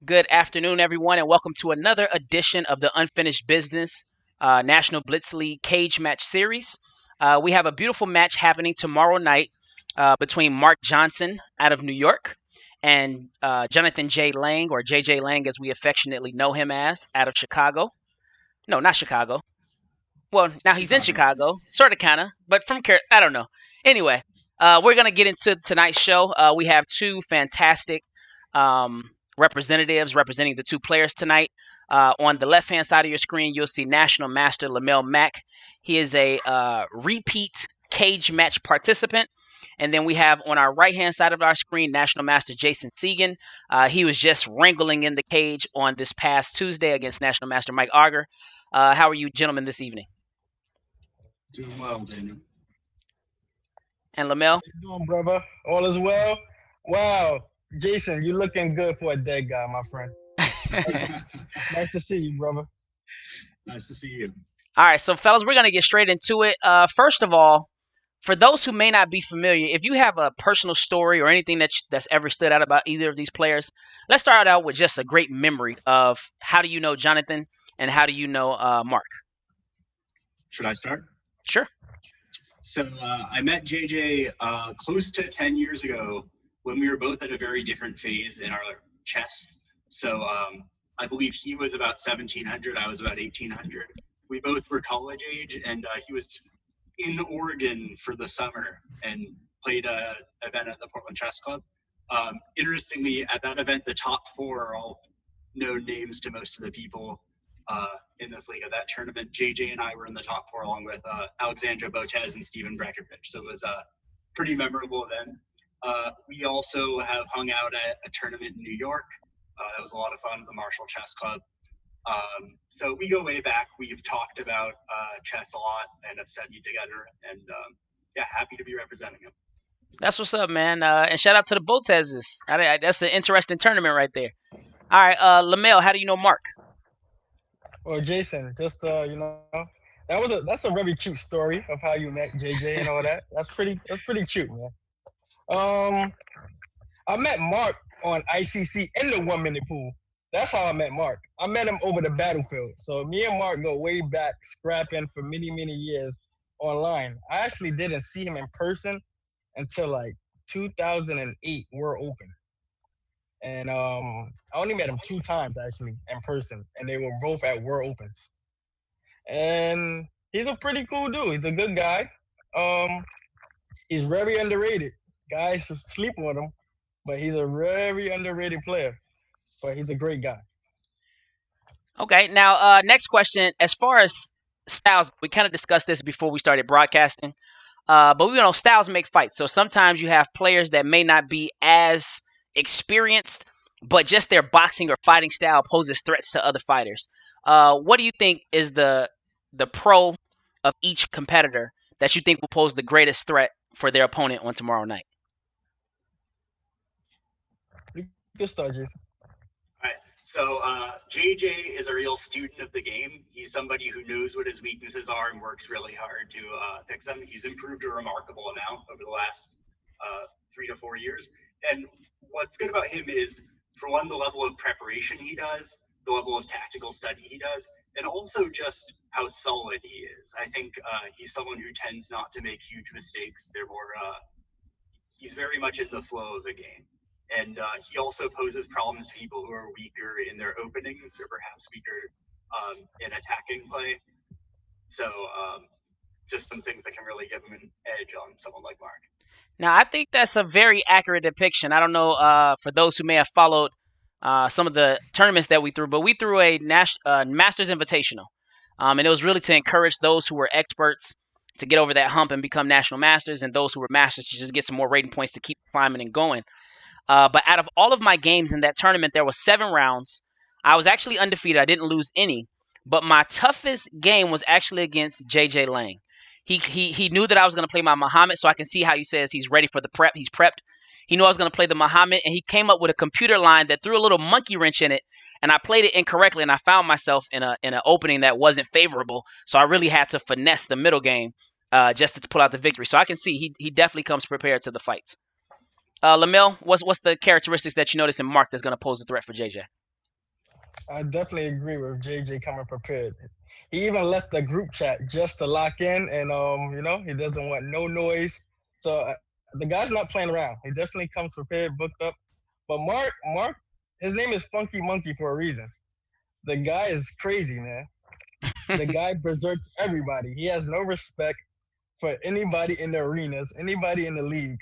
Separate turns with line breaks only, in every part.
Good afternoon, everyone, and welcome to another edition of the Unfinished Business National Blitz League Cage Match Series. We have a beautiful match happening tomorrow night between Mark Johnson out of New York and Jonathan J. Lang, or JJ Lang as we affectionately know him as, out of Chicago. No, not Chicago. Well, now he's in
Chicago.
Chicago, sort of, kind of, but I don't know. Anyway, we're gonna get into tonight's show. We have two fantastic representatives representing the two players tonight. On the left-hand side of your screen, you'll see National Master Lamel Mack. He is a repeat cage match participant. And then we have on our right-hand side of our screen, National Master Jason Cigan. He was just wrangling in the cage on this past Tuesday against National Master Mike Auger. How are you gentlemen this evening?
Doing well, Daniel.
And Lamel?
You doing, brother? All is well? Wow. Jason, you looking good for a dead guy, my friend. Nice to see you, brother.
Nice to see you.
All right, so fellas, we're gonna get straight into it. First of all, for those who may not be familiar, if you have a personal story or anything that's ever stood out about either of these players, let's start out with just a great memory of how do you know Jonathan and how do you know Mark?
Should I start?
Sure.
So I met JJ close to 10 years ago when we were both at a very different phase in our chess. So I believe he was about 1700, I was about 1800. We both were college age, and he was in Oregon for the summer and played an event at the Portland Chess Club. Interestingly, at that event, the top four are all known names to most of the people in this league. At that tournament, JJ and I were in the top four along with Alexandra Botez and Steven Brekovich. So it was a pretty memorable event. We also have hung out at a tournament in New York. That was a lot of fun at the Marshall Chess Club. So we go way back. We've talked about chess a lot and have studied together. And yeah, happy to be representing him.
That's what's up, man. And shout out to the Botezes. That's an interesting tournament right there. All right, Lamel, how do you know Mark?
Well, Jason, just that's a very cute story of how you met JJ and all that. That's pretty cute, man. Um, I met Mark on ICC in the 1 minute pool. That's how I met Mark. I met him over the battlefield. So me and Mark go way back, scrapping for many, many years online. I actually didn't see him in person until like 2008 World Open. And I only met him two times actually in person, and they were both at World Opens. And he's a pretty cool dude. He's a good guy. Um, he's very underrated. Guys sleep on him, but he's a very underrated player. But he's a great guy.
Okay, now next question. As far as styles, we kind of discussed this before we started broadcasting. But styles make fights. So sometimes you have players that may not be as experienced, but just their boxing or fighting style poses threats to other fighters. What do you think is the pro of each competitor that you think will pose the greatest threat for their opponent on tomorrow night?
You can start, Jason.
All right. So JJ is a real student of the game. He's somebody who knows what his weaknesses are and works really hard to fix them. He's improved a remarkable amount over the last 3 to 4 years. And what's good about him is, for one, the level of preparation he does, the level of tactical study he does, and also just how solid he is. I think he's someone who tends not to make huge mistakes. Therefore, he's very much in the flow of the game. And he also poses problems to people who are weaker in their openings or perhaps weaker in attacking play. So just some things that can really give him an edge on someone like Mark.
Now, I think that's a very accurate depiction. I don't know for those who may have followed some of the tournaments that we threw, but we threw a Masters Invitational. And it was really to encourage those who were experts to get over that hump and become national masters, and those who were masters to just get some more rating points to keep climbing and going. But out of all of my games in that tournament, there was 7 rounds. I was actually undefeated. I didn't lose any. But my toughest game was actually against JJ Lang. He knew that I was going to play my Muhammad, so I can see how he says he's ready for the prep. He's prepped. He knew I was going to play the Muhammad, and he came up with a computer line that threw a little monkey wrench in it, and I played it incorrectly, and I found myself in an opening that wasn't favorable. So I really had to finesse the middle game just to pull out the victory. So I can see he definitely comes prepared to the fights. Lamel, what's the characteristics that you notice in Mark that's going to pose a threat for JJ?
I definitely agree with JJ coming prepared. He even left the group chat just to lock in, and he doesn't want no noise. So the guy's not playing around. He definitely comes prepared, booked up. But Mark, his name is Funky Monkey for a reason. The guy is crazy, man. The guy berserks everybody. He has no respect for anybody in the arenas, anybody in the league.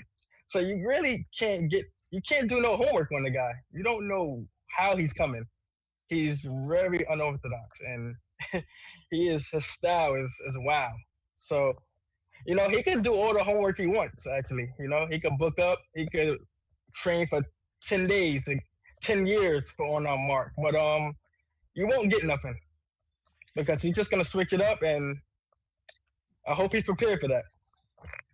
So you really you can't do no homework on the guy. You don't know how he's coming. He's very unorthodox, and his style is wow. So he could do all the homework he wants. Actually, he could book up, he could train for 10 days, like 10 years for on our mark, but you won't get nothing because he's just gonna switch it up, and I hope he's prepared for that.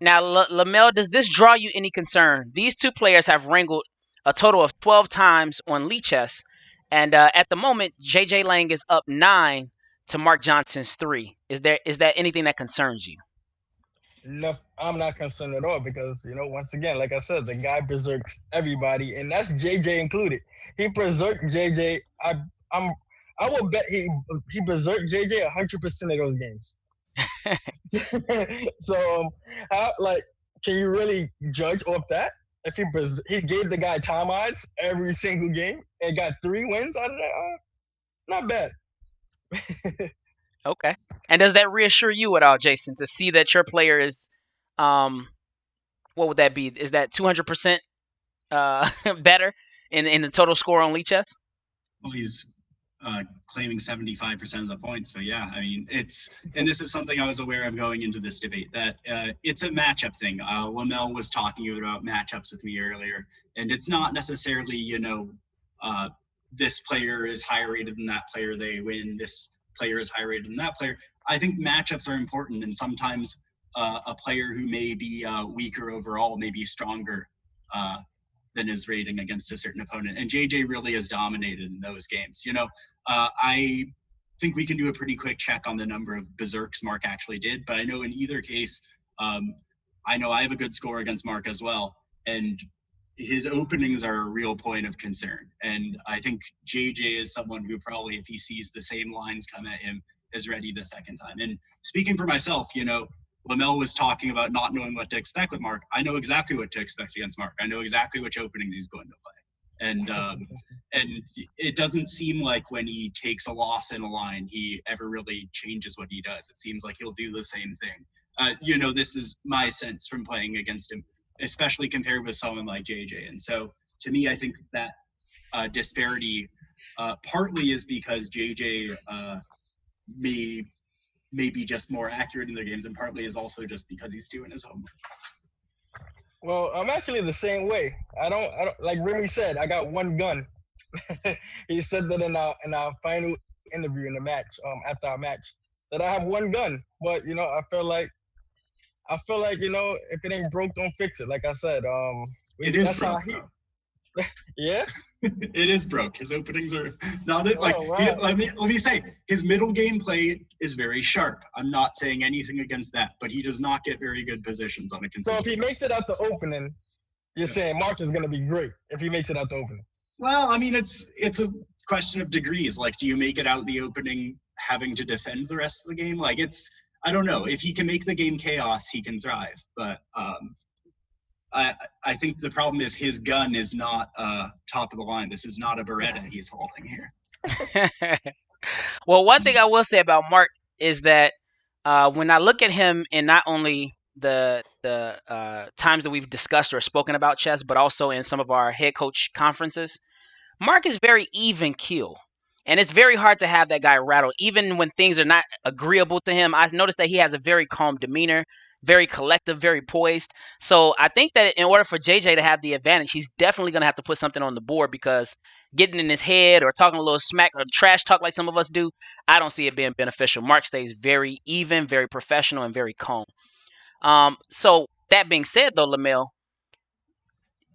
Now, Lamel, does this draw you any concern? These two players have wrangled a total of 12 times on Lee Chess, and at the moment, JJ Lang is up 9 to Mark Johnson's 3. Is that anything that concerns you?
No, I'm not concerned at all because once again, like I said, the guy berserks everybody, and that's JJ included. He berserked JJ. I'm I will bet he berserked JJ 100% of those games. So how like can you really judge off that? If he gave the guy time odds every single game and got 3 wins out of that, not bad.
Okay. And does that reassure you at all, Jason, to see that your player is, um, what would that be? Is that 200% better in the total score on Lee Chess?
Well, he's claiming 75% of the points. So yeah, I mean, and this is something I was aware of going into this debate, that it's a matchup thing. Lamel was talking about matchups with me earlier, and it's not necessarily, uh, this player is higher rated than that player, they win. This player is higher rated than that player. I think matchups are important, and sometimes a player who may be weaker overall may be stronger uh, than his rating against a certain opponent. And JJ really has dominated in those games. I think we can do a pretty quick check on the number of berserks Mark actually did, but I know in either case, um, I know I have a good score against Mark as well, and his openings are a real point of concern. And I think JJ is someone who probably, if he sees the same lines come at him, is ready the second time. And speaking for myself, Lamel was talking about not knowing what to expect with Mark. I know exactly what to expect against Mark. I know exactly which openings he's going to play. And it doesn't seem like when he takes a loss in a line, he ever really changes what he does. It seems like he'll do the same thing. This is my sense from playing against him, especially compared with someone like JJ. And so to me, I think that disparity partly is because JJ may maybe just more accurate in their games, and partly is also just because he's doing his homework.
Well, I'm actually the same way. I don't like Remy said. I got one gun. He said that in our final interview in the match, after our match, that I have one gun. But I feel like if it ain't broke, don't fix it. Like I said,
It is
that's how
broke,
he.
though.
Yeah.
It is broke. His openings are not it. Like
Oh wow.
let me say, his middle game play is very sharp. I'm not saying anything against that, but he does not get very good positions on a
So if he
consistent.
makes it out the opening, you're
Yeah.
saying Mark is gonna be great if he makes it out the opening.
Well, I mean, it's a question of degrees. Like, do you make it out the opening having to defend the rest of the game? Like, I don't know. If he can make the game chaos, he can thrive. But I think the problem is his gun is not top of the line. This is not a Beretta he's holding here.
Well, one thing I will say about Mark is that when I look at him in not only the times that we've discussed or spoken about chess, but also in some of our head coach conferences, Mark is very even keel. And it's very hard to have that guy rattle, even when things are not agreeable to him. I noticed that he has a very calm demeanor, very collective, very poised. So I think that in order for JJ to have the advantage, he's definitely going to have to put something on the board because getting in his head or talking a little smack or trash talk like some of us do, I don't see it being beneficial. Mark stays very even, very professional, and very calm. So that being said, though, Lamel,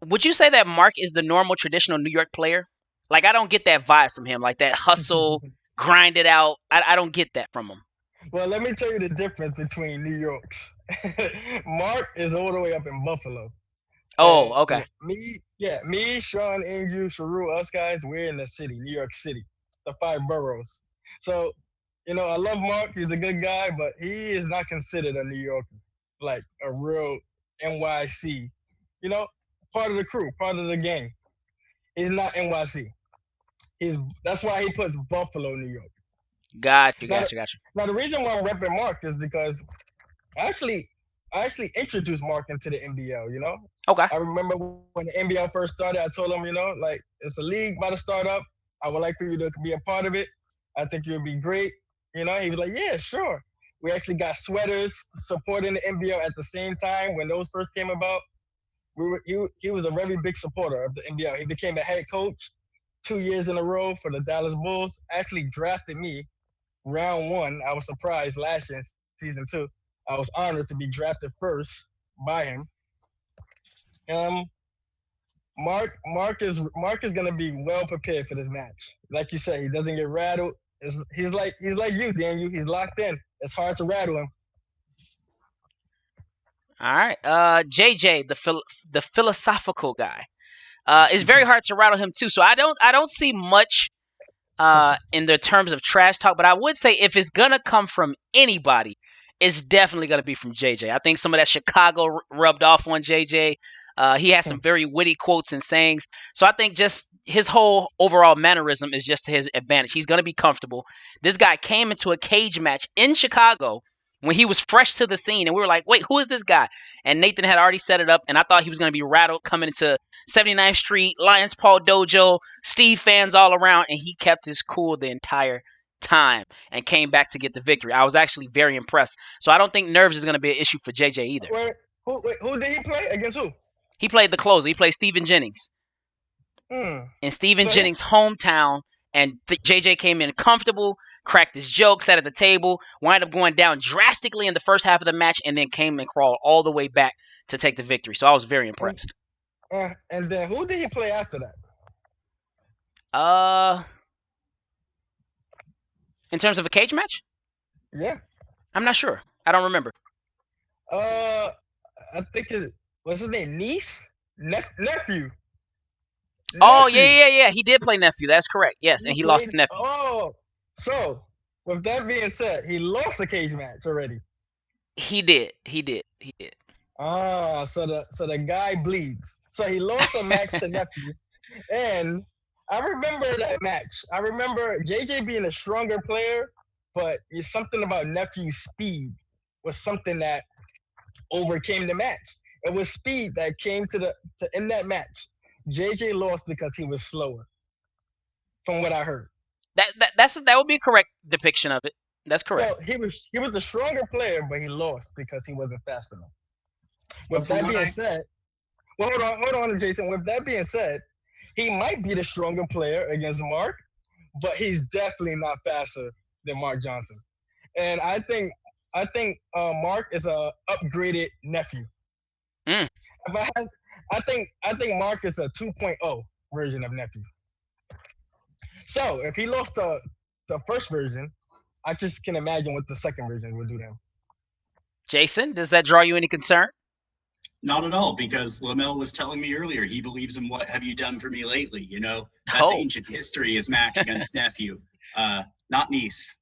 would you say that Mark is the normal traditional New York player? Like I don't get that vibe from him, like that hustle, grind it out. I don't get that from him.
Well, let me tell you the difference between New York's. Mark is all the way up in Buffalo,
Oh,
and
okay.
me, Sean, Andrew, Sharu, us guys, we're in the city, New York City. the five boroughs. So, I love Mark. He's a good guy, but he is not considered a New Yorker, like a real NYC. You know, part of the crew, part of the gang. He's not NYC. He's That's why he puts Buffalo, New York.
Got you,
Now,
got you, got you.
now the reason why I'm repping Mark is because actually, I actually introduced Mark into the NBL.
Okay.
I remember when the NBL first started, I told him, like it's a league about to start up. I would like for you to be a part of it. I think you'll be great. He was like, yeah, sure. We actually got sweaters supporting the NBL at the same time when those first came about. He was a very big supporter of the NBL. He became a head coach 2 years in a row for the Dallas Bulls. Actually drafted me round one. I was surprised last year in season two. I was honored to be drafted first by him. Um, Mark is gonna be well prepared for this match. Like you said, he doesn't get rattled. He's like you, Daniel. He's locked in. It's hard to rattle him.
All right. JJ, the philosophical guy. It's very hard to rattle him too. So I don't see much in the terms of trash talk, but I would say if it's gonna come from anybody, it's definitely gonna be from JJ. I think some of that Chicago rubbed off on JJ. He has some very witty quotes and sayings. So I think just his whole overall mannerism is just to his advantage. He's gonna be comfortable. This guy came into a cage match in Chicago when he was fresh to the scene, and we were like, "Wait, who is this guy?" And Nathan had already set it up, and I thought he was gonna be rattled coming into 79th Street, Lions Paul Dojo, Steve fans all around, and he kept his cool the entire time and came back to get the victory. I was actually very impressed. So I don't think nerves is going to be an issue for JJ either.
Who did he play against? Who?
He played the closer. He played Stephen Jennings
Hmm.
in Stephen
So he,
Jennings' hometown. And JJ came in comfortable, cracked his joke, sat at the table, wind up going down drastically in the first half of the match, and then came and crawled all the way back to take the victory. So I was very
and,
impressed.
and then who did he play after that?
Uh, in terms of a cage match,
Yeah.
I'm not sure. I don't remember.
Uh, I think what's his name? Nephew.
Oh yeah,
Nephew.
yeah, yeah. He did play nephew. That's correct. Yes,
He
and he lost
played.
to nephew.
Oh, so with that being said, he lost a cage match already.
He did. He did. He did.
So the guy bleeds. So he lost a match to nephew, and I remember that match. I remember JJ being a stronger player, but it's something about nephew's speed was something that overcame the match. It was speed that came to in that match. JJ lost because he was slower, from what I heard.
That would be a correct depiction of it. That's correct.
So he was the stronger player, but he lost because he wasn't fast enough.
But
With
from
that
what
being
I
said, well, hold on, Jason. With that being said, he might be the stronger player against Mark, but he's definitely not faster than Mark Johnson. And I think Mark is a upgraded nephew.
Mm.
If I had, I think Mark is a 2.0 version of nephew. So if he lost the first version, I just can imagine what the second version would do to him.
Jason, does that draw you any concern?
Not at all, because Lamel was telling me earlier he believes in what have you done for me lately. That's
Oh,
ancient history, his match against nephew, not niece,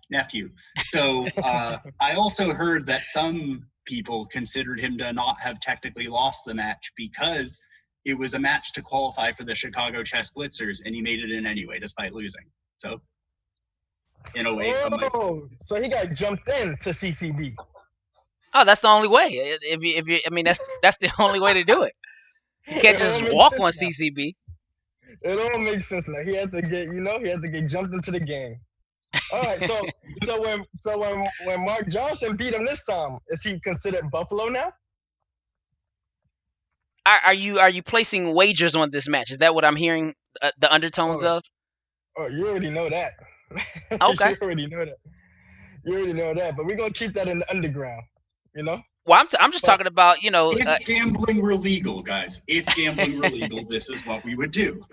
nephew. So I also heard that some people considered him to not have technically lost the match because it was a match to qualify for the Chicago Chess Blitzers, and he made it in anyway despite losing. So in a way, some might.
Oh, so he got jumped in to CCB.
oh, that's the only way. If you, I mean, that's the only way to do it. You can't
It all
just
makes
walk
sense
on
now.
CCB.
It all makes sense now. He had to get jumped into the game. All right, so when Mark Johnson beat him this time, is he considered Buffalo now?
Are you placing wagers on this match? Is that what I'm hearing? The undertones
Oh,
of?
oh, you already know that.
Okay.
you already know that. You already know that. But we're gonna keep that in the underground, you know.
Well, I'm just
But
talking about
If gambling were legal, guys, if gambling were legal, this is what we would do.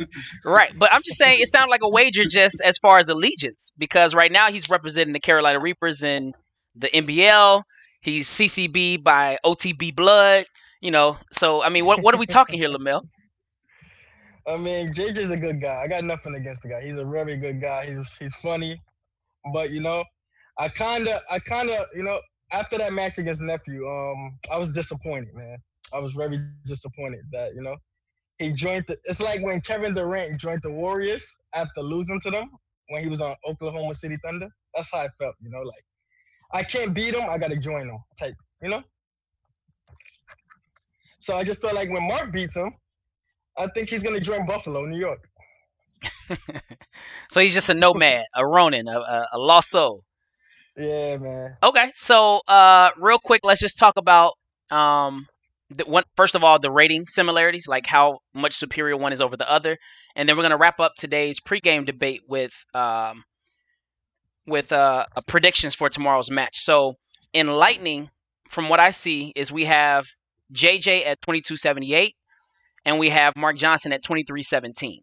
right. But I'm just saying it sounds like a wager just as far as allegiance because right now he's representing the Carolina Reapers in the NBL. He's CCB by OTB blood. So I mean, what are we talking here, Lamel?
I mean, JJ's a good guy. I got nothing against the guy. He's a very good guy. He's funny, but I kinda, after that match against nephew, I was disappointed, man. I was very disappointed that he joined. It's like when Kevin Durant joined the Warriors after losing to them when he was on Oklahoma City Thunder. That's how I felt, like I can't beat him, I gotta join him, type, you know. So I just felt like when Mark beats him, I think he's gonna join Buffalo, New York.
So he's just a nomad, a Ronin, a lost soul.
Yeah, man.
Okay, so real quick, let's just talk about first of all the rating similarities, like how much superior one is over the other, and then we're gonna wrap up today's pregame debate with predictions for tomorrow's match. So in Lightning, from what I see, is we have JJ at 2278, and we have Mark Johnson at 2317.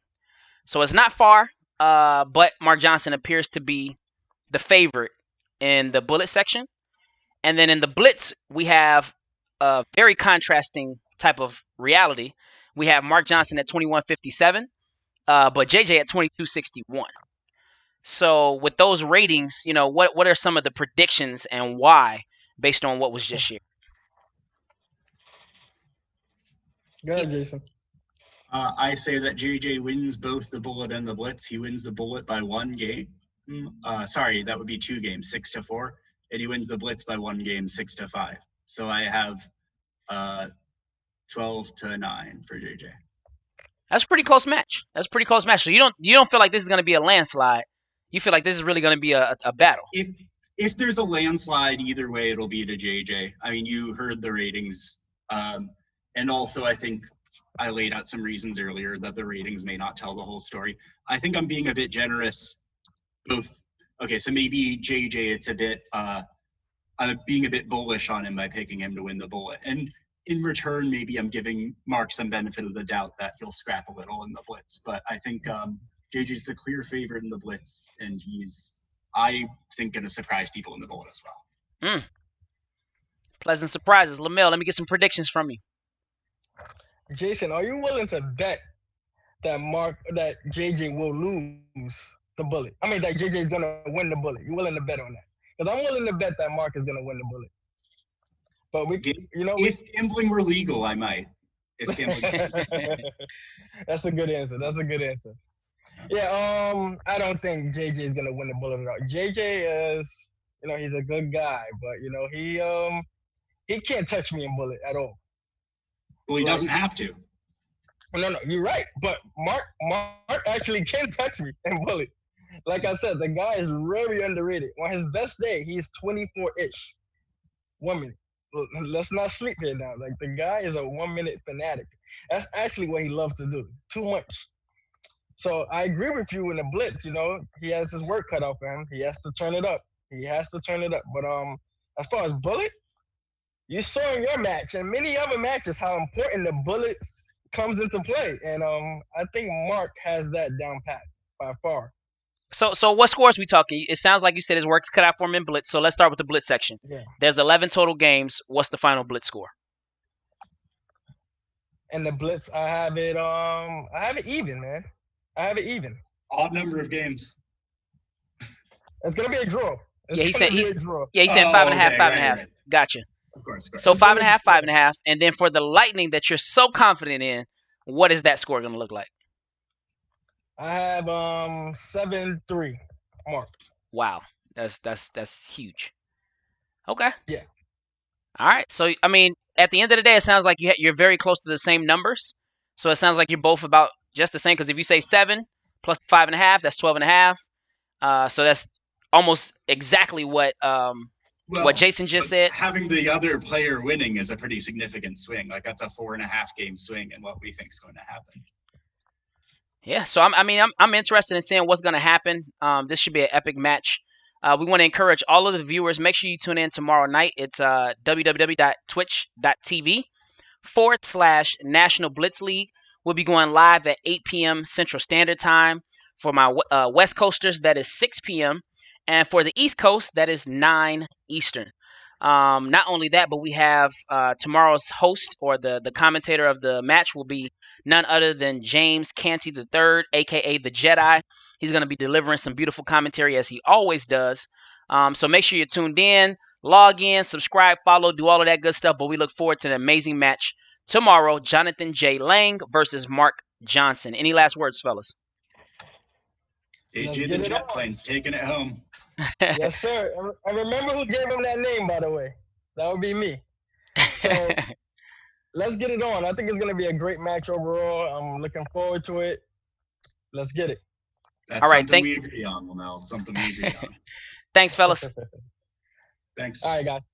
So it's not far, but Mark Johnson appears to be the favorite in the bullet section. And then in the blitz, we have a very contrasting type of reality. We have Mark Johnson at 2157, but JJ at 2261. So with those ratings, what are some of the predictions and why based on what was just shared?
Go ahead, Jason.
I say that JJ wins both the bullet and the blitz. He wins the bullet by 1 game. Sorry, that would be 2 games, 6-4. And he wins the blitz by 1 game, 6-5. So I have 12-9 for JJ.
That's a pretty close match. So you don't feel like this is going to be a landslide. You feel like this is really going to be a battle.
If there's a landslide either way, it'll be to JJ. I mean, you heard the ratings, and also I think I laid out some reasons earlier that the ratings may not tell the whole story. I think I'm being a bit generous. Both. Okay, so maybe JJ, it's a bit. I'm being a bit bullish on him by picking him to win the bullet, and in return, maybe I'm giving Mark some benefit of the doubt that he'll scrap a little in the blitz. But I think JJ's the clear favorite in the blitz, and he's, I think, going to surprise people in the bullet as well.
Pleasant surprises. Lamel, let me get some predictions from you.
Jason, are you willing to bet that JJ will lose the bullet? I mean, that JJ is gonna win the bullet. You willing to bet on that? Because I'm willing to bet that Mark is gonna win the bullet. But
if gambling were legal, I might. If gambling.
That's a good answer. Yeah, I don't think JJ is gonna win the bullet at all. JJ is, he's a good guy, but he can't touch me in bullet at all.
Well, he doesn't have to.
No, you're right. But Mark actually can touch me in bullet. Like I said, the guy is very underrated. On his best day, he's 24-ish. 1 minute. Let's not sleep here now. Like, the guy is a 1 minute fanatic. That's actually what he loves to do. Too much. So I agree with you in the blitz. He has his work cut out for him. He has to turn it up. But as far as bullet, you saw in your match and many other matches how important the bullets comes into play, and I think Mark has that down pat by far.
So what scores we talking? It sounds like you said his work's cut out for him in blitz. So let's start with the blitz section.
Yeah.
There's 11 total games. What's the final blitz score?
And the blitz, I have it even, man. I have it even.
Odd number of games.
It's gonna be a draw.
He said 5.5, 5.5. Right. Gotcha.
Of course.
So 5.5, 5.5, and then for the Lightning that you're so confident in, what is that score going to look like?
I have 7-3, Mark.
Wow, that's huge. Okay.
Yeah.
All right. So I mean, at the end of the day, it sounds like you're very close to the same numbers. So it sounds like you're both about just the same. Because if you say 7 plus 5.5, that's 12.5. So that's almost exactly what Jason just said.
Having the other player winning is a pretty significant swing. Like, that's a 4.5 game swing in what we think is going to happen.
Yeah, so I'm interested in seeing what's going to happen. This should be an epic match. We want to encourage all of the viewers. Make sure you tune in tomorrow night. It's www.twitch.tv/National Blitz League. We'll be going live at 8 p.m. Central Standard Time. For my West Coasters, that is 6 p.m. And for the East Coast, that is 9 Eastern. Not only that, but we have tomorrow's host or the commentator of the match will be none other than James Canty III, aka the Jedi. He's going to be delivering some beautiful commentary as he always does. So make sure you're tuned in, log in, subscribe, follow, do all of that good stuff. But we look forward to an amazing match tomorrow. Jonathan J. Lang versus Mark Johnson. Any last words, fellas?
Let's
AJ the
get it
Jet
on.
Plane's taking it home.
Yes, sir. And remember who gave him that name, by the way. That would be me. So let's get it on. I think it's going to be a great match overall. I'm looking forward to it. Let's get it.
That's
All right,
something we agree on, Lamel. It's something we agree on.
Thanks, fellas.
Thanks.
All right, guys.